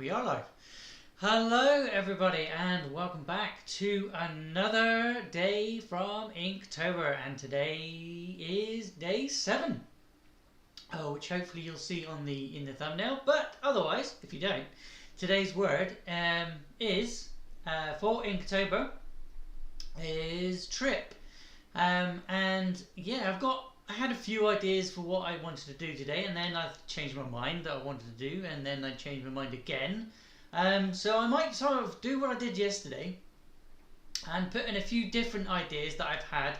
We are live. Hello everybody and welcome back to another day from Inktober, and today is day 7. Which hopefully you'll see on in the thumbnail, but otherwise, if you don't, today's word is for Inktober is trip. And yeah, I had a few ideas for what I wanted to do today, and then I've changed my mind that I wanted to do, and then I changed my mind again. So I might sort of do what I did yesterday and put in a few different ideas that I've had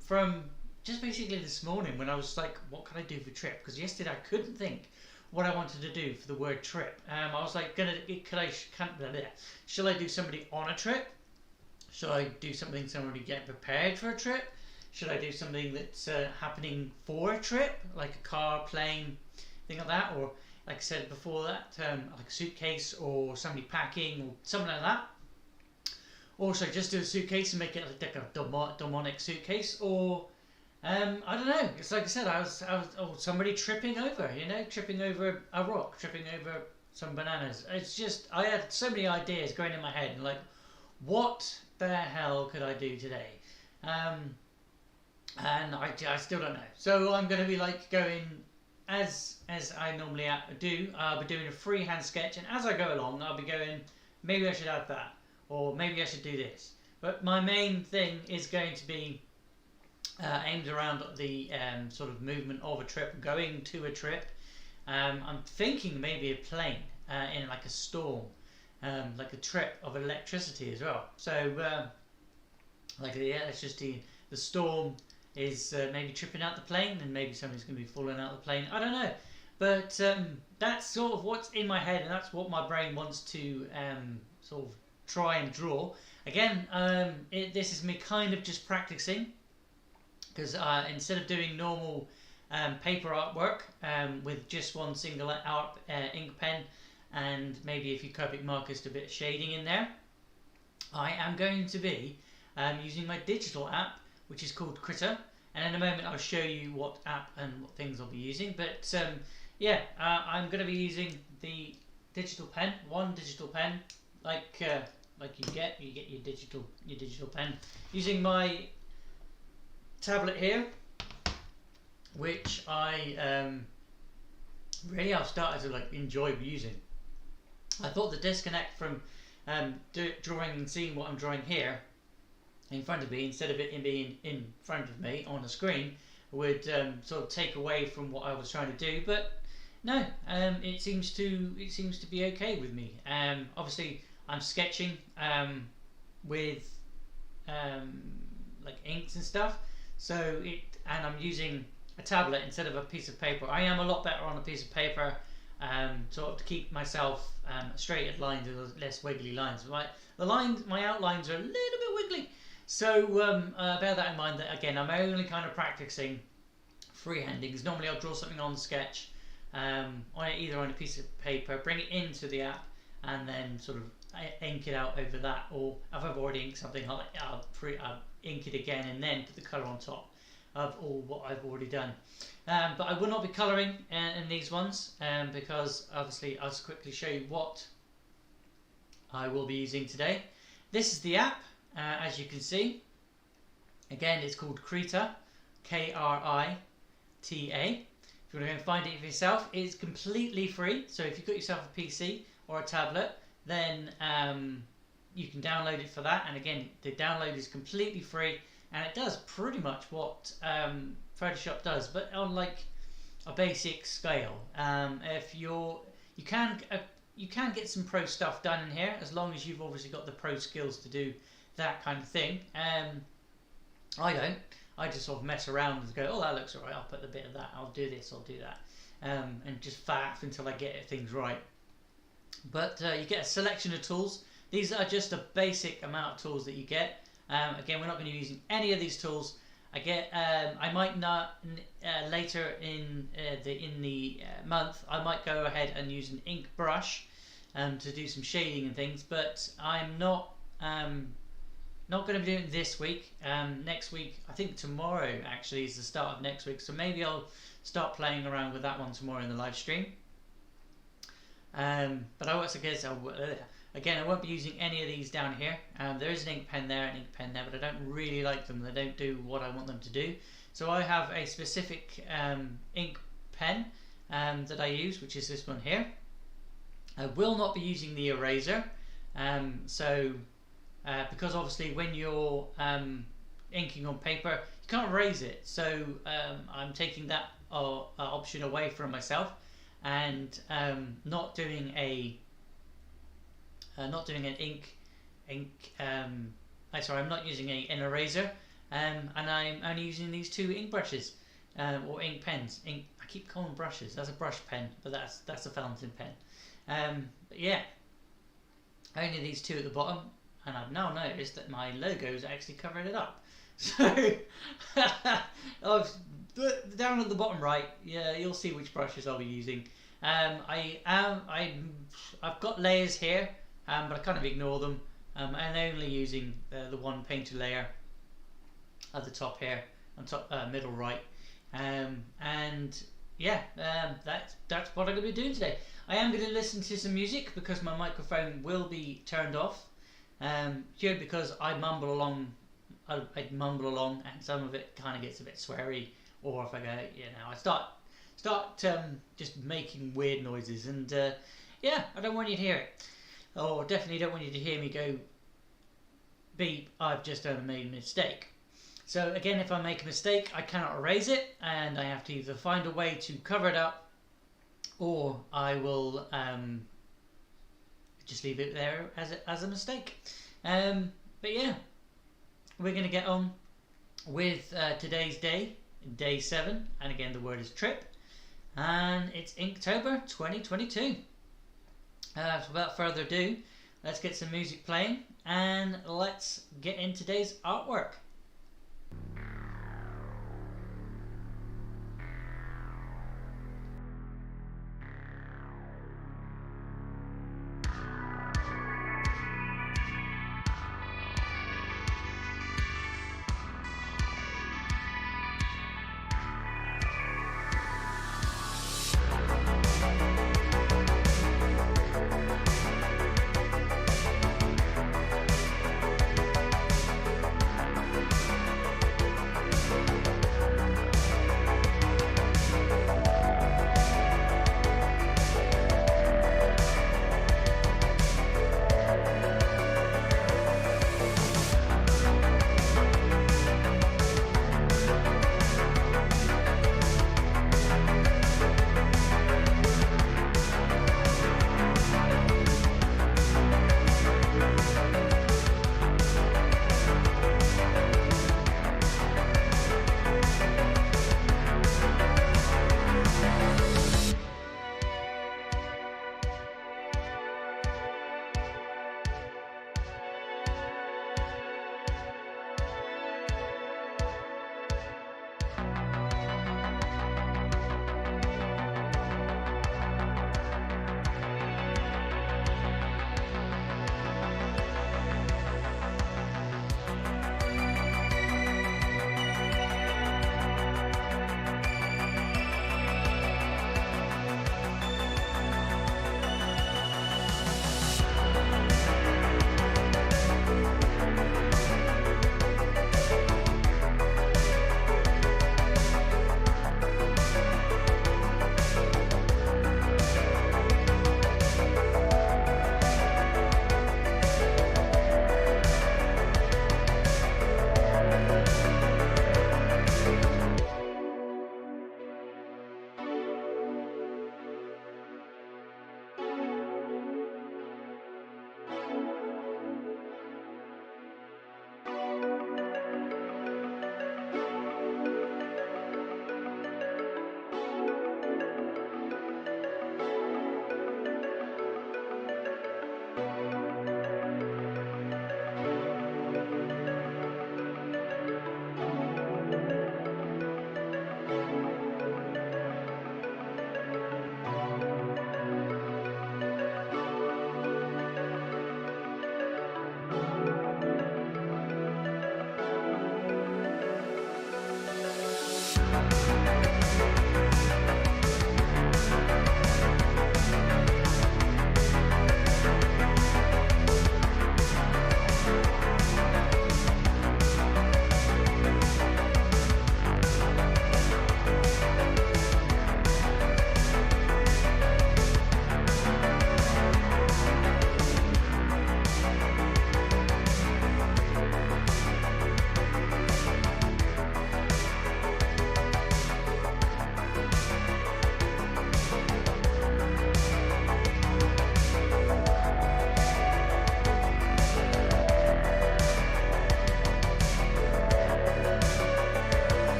from just basically this morning when I was like, what can I do for trip? Because yesterday I couldn't think what I wanted to do for the word trip. I was like, shall I do somebody on a trip? Should I do somebody getting prepared for a trip? Should I do something that's happening for a trip, like a car, plane, thing like that? Or like I said before that, like a suitcase or somebody packing or something like that. Or should I just do a suitcase and make it like a demonic suitcase? Or I don't know. It's like I said, I was somebody tripping over a rock, tripping over some bananas. It's just, I had so many ideas going in my head, and like, what the hell could I do today? And I still don't know. So I'm going to be like going as I normally do. I'll be doing a freehand sketch, and as I go along, I'll be going, maybe I should add that, or maybe I should do this. But my main thing is going to be aimed around the sort of movement of a trip, going to a trip. I'm thinking maybe a plane in like a storm, like a trip of electricity as well. So like the electricity, the storm is maybe tripping out the plane, and maybe somebody's going to be falling out the plane. I don't know, but that's sort of what's in my head, and that's what my brain wants to sort of try and draw. Again, this is me kind of just practicing, because instead of doing normal paper artwork with just one single ink pen and maybe a few Copic markers to a bit of shading in there, I am going to be using my digital app, which is called Critter, and in a moment I'll show you what app and what things I'll be using. But yeah, I'm going to be using the digital pen, one digital pen, like you get your digital pen, using my tablet here, which I've started to like enjoy using. I thought the disconnect from drawing and seeing what I'm drawing here in front of me, instead of it being in front of me on the screen, would sort of take away from what I was trying to do. But no, it seems to be okay with me. Obviously I'm sketching with like inks and stuff, so and I'm using a tablet instead of a piece of paper. I am a lot better on a piece of paper, sort of to keep myself straight lines and less wiggly lines. My outlines are a little bit wiggly. So bear that in mind, that again I'm only kind of practicing freehanding, because normally I'll draw something on Sketch, either on a piece of paper, bring it into the app, and then sort of ink it out over that. Or if I've already inked something, I'll ink it again and then put the colour on top of all what I've already done. But I will not be colouring in these ones, because obviously I'll just quickly show you what I will be using today. This is the app. As you can see, again, it's called Krita, Krita. If you want to go and find it for yourself, it's completely free. So if you've got yourself a PC or a tablet, then you can download it for that. And again, the download is completely free, and it does pretty much what Photoshop does, but on like a basic scale. You can get some pro stuff done in here, as long as you've obviously got the pro skills to do that kind of thing. I don't. I just sort of mess around and go, oh, that looks alright, I'll put a bit of that, I'll do this, I'll do that, and just faff until I get things right. But you get a selection of tools. These are just a basic amount of tools that you get. Again, we're not going to be using any of these tools. I might not later in the month, I might go ahead and use an ink brush to do some shading and things, but I'm not going to be doing it this week. Next week, I think tomorrow actually is the start of next week, so maybe I'll start playing around with that one tomorrow in the live stream. But again, I won't be using any of these down here. There is an ink pen there, but I don't really like them. They don't do what I want them to do. So I have a specific ink pen that I use, which is this one here. I will not be using the eraser. Because obviously when you're inking on paper, you can't erase it. So I'm taking that option away from myself, and not doing an I'm not using an eraser, and I'm only using these two ink brushes, or ink pens. I keep calling them brushes. That's a brush pen, but that's a fountain pen. But yeah, only these two at the bottom, and I've now noticed that my logo's actually covered it up. So down at the bottom right, yeah, you'll see which brushes I'll be using. I've got layers here, but I kind of ignore them. I'm only using the one painter layer at the top here, on top middle right, and yeah, that's what I'm going to be doing today. I am going to listen to some music because my microphone will be turned off, here because I mumble along, and some of it kind of gets a bit sweary, or if I go, I start just making weird noises, and yeah, I don't want you to hear it, or definitely don't want you to hear me go beep, I've just made a mistake. So again, if I make a mistake, I cannot erase it, and I have to either find a way to cover it up, or I will just leave it there as a mistake. But yeah, we're going to get on with today's day 7, and again the word is trip, and it's Inktober 2022. So without further ado, let's get some music playing, and let's get in today's artwork.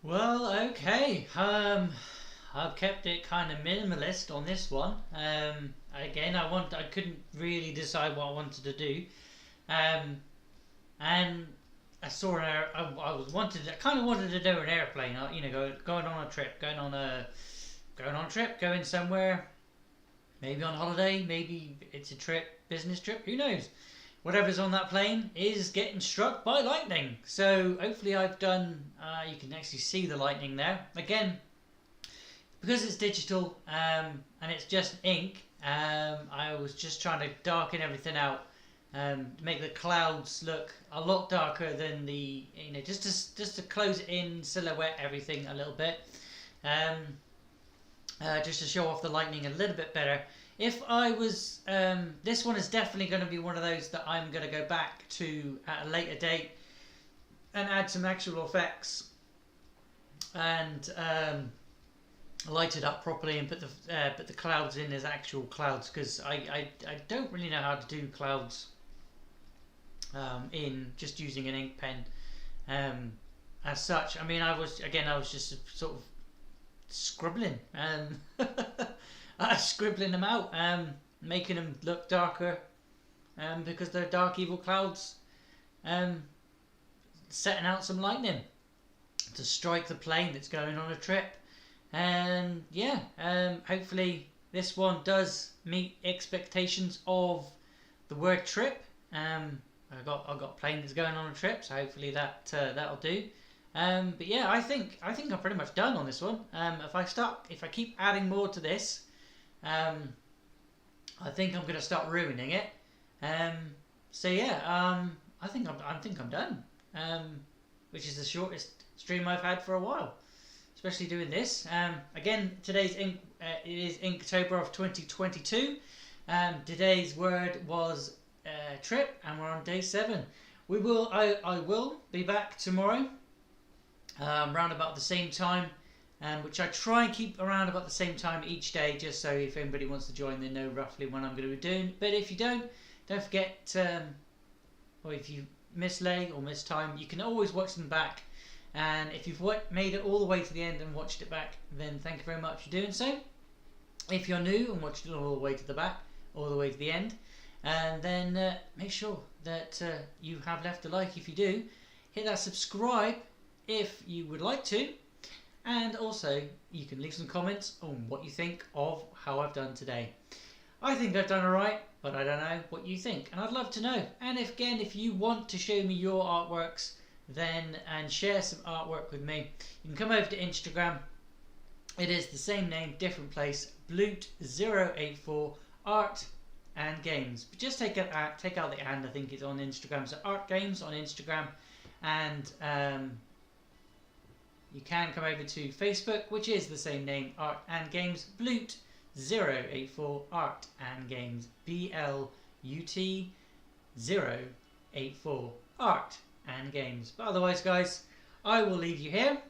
Well, okay. I've kept it kind of minimalist on this one. Again, I couldn't really decide what I wanted to do. Um, and I saw an air. I kind of wanted to do an airplane. Going on a trip, going on a trip, going somewhere. Maybe on holiday. Maybe it's a trip, business trip. Who knows? Whatever's on that plane is getting struck by lightning. So hopefully I've done. You can actually see the lightning there. Again, because it's digital and it's just ink. I was just trying to darken everything out. To make the clouds look a lot darker than just to close it in, silhouette everything a little bit, just to show off the lightning a little bit better. If I was, this one is definitely going to be one of those that I'm going to go back to at a later date and add some actual effects and light it up properly and put the clouds in as actual clouds, because I don't really know how to do clouds in just using an ink pen as such. I mean, I was just sort of scribbling scribbling them out, making them look darker because they're dark evil clouds, setting out some lightning to strike the plane that's going on a trip. And yeah, hopefully this one does meet expectations of the word trip. I've got a plane that's going on a trip, so hopefully that'll do. But yeah, I think I'm pretty much done on this one. If I keep adding more to this, I think I'm gonna start ruining it. So yeah, I think I'm done. Which is the shortest stream I've had for a while, especially doing this. Again, today's it is Inktober of 2022. Today's word was trip, and we're on day 7. I will be back tomorrow, around about the same time, which I try and keep around about the same time each day, just so if anybody wants to join, they know roughly when I'm going to be doing. But if you don't forget, or if you mislay or miss time, you can always watch them back. And if you've made it all the way to the end and watched it back, then thank you very much for doing so. If you're new and watched it all the way to the back, all the way to the end, and then make sure that you have left a like if you do. Hit that subscribe if you would like to, and also you can leave some comments on what you think of how I've done today. I think I've done alright, but I don't know what you think, and I'd love to know. And if you want to show me your artworks and share some artwork with me, you can come over to Instagram. It is the same name, different place, Bloot084 Art and Games. But just take out the and, I think it's on Instagram. So Art Games on Instagram, and you can come over to Facebook, which is the same name, Art and Games, Bloot084 Art and Games, BLUT084 Art and Games. But otherwise, guys, I will leave you here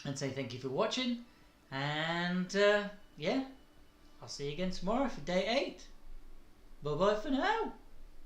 and say thank you for watching, and yeah, I'll see you again tomorrow for day 8. Bye bye for now.